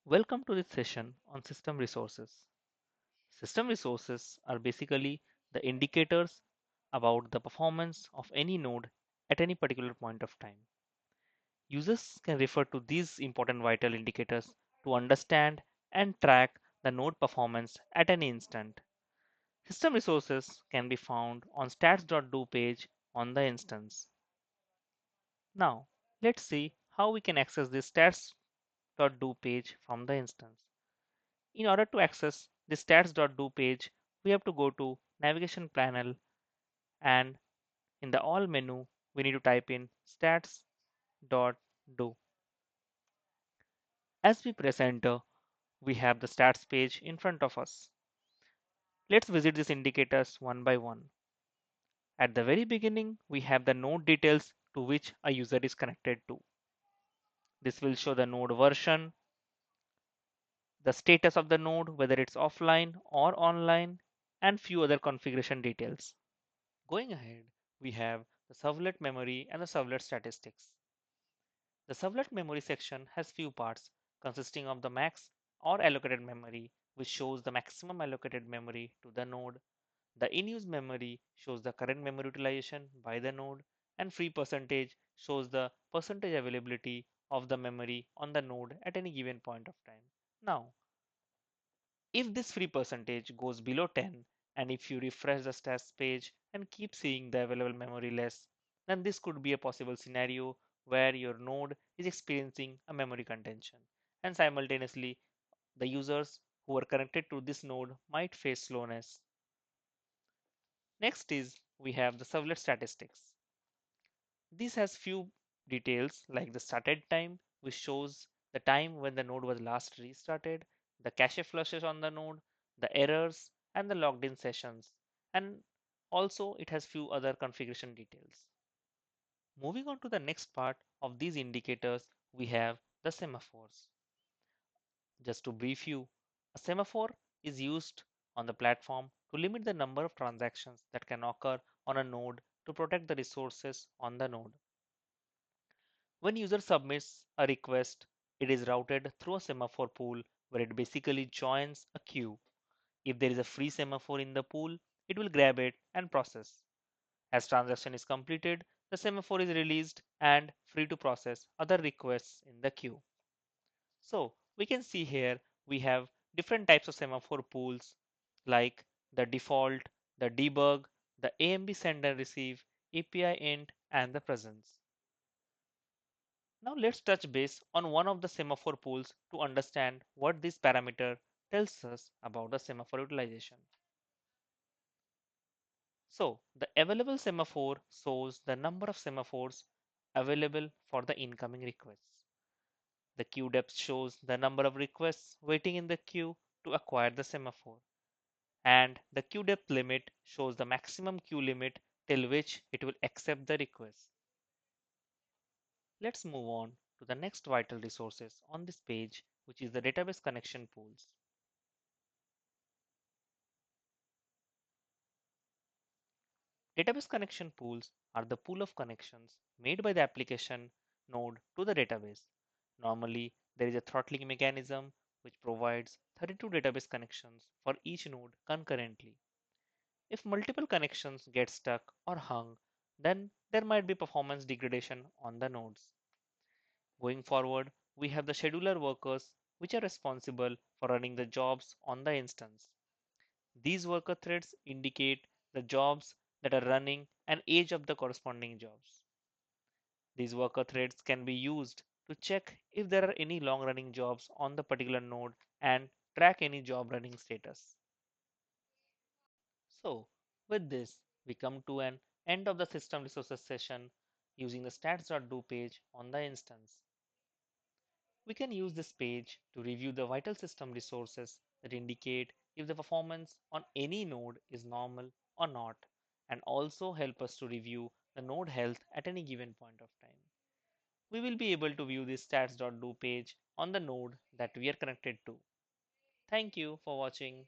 Welcome to this session on system resources. System resources are basically the indicators about the performance of any node at any particular point of time. Users can refer to these important vital indicators to understand and track the node performance at any instant. System resources can be found on stats.do page on the instance. Now, let's see how we can access this stats.do page from the instance. In order to access the stats.do page, we have to go to navigation panel and in the all menu, we need to type in stats.do. As we press enter, we have the stats page in front of us. Let's visit these indicators one by one. At the very beginning, we have the node details to which a user is connected to. This will show the node version, the status of the node, whether it's offline or online, and few other configuration details. Going ahead, we have the servlet memory and the servlet statistics. The servlet memory section has few parts consisting of the max or allocated memory, which shows the maximum allocated memory to the node. The in-use memory shows the current memory utilization by the node, and free percentage shows the percentage availability of the memory on the node at any given point of time. Now, if this free percentage goes below 10, and if you refresh the stats page and keep seeing the available memory less, then this could be a possible scenario where your node is experiencing a memory contention. And simultaneously, the users who are connected to this node might face slowness. Next is we have the servlet statistics. This has few details like the started time, which shows the time when the node was last restarted, the cache flushes on the node, the errors, and the logged in sessions. And also it has few other configuration details. Moving on to the next part of these indicators, we have the semaphores. Just to brief you, a semaphore is used on the platform to limit the number of transactions that can occur on a node to protect the resources on the node. When user submits a request, it is routed through a semaphore pool where it basically joins a queue. If there is a free semaphore in the pool, it will grab it and process. As transaction is completed, the semaphore is released and free to process other requests in the queue. So we can see here we have different types of semaphore pools like the default, the debug, the AMB send and receive, API int, and the presence. Now let's touch base on one of the semaphore pools to understand what this parameter tells us about the semaphore utilization. So the available semaphore shows the number of semaphores available for the incoming requests. The queue depth shows the number of requests waiting in the queue to acquire the semaphore. And the queue depth limit shows the maximum queue limit till which it will accept the request. Let's move on to the next vital resources on this page, which is the database connection pools. Database connection pools are the pool of connections made by the application node to the database. Normally, there is a throttling mechanism which provides 32 database connections for each node concurrently. If multiple connections get stuck or hung, then there might be performance degradation on the nodes. Going forward, we have the scheduler workers which are responsible for running the jobs on the instance. These worker threads indicate the jobs that are running and age of the corresponding jobs. These worker threads can be used to check if there are any long running jobs on the particular node and track any job running status. So, with this, we come to an end of the system resources session using the stats.do page on the instance. We can use this page to review the vital system resources that indicate if the performance on any node is normal or not, and also help us to review the node health at any given point of time. We will be able to view this stats.do page on the node that we are connected to. Thank you for watching.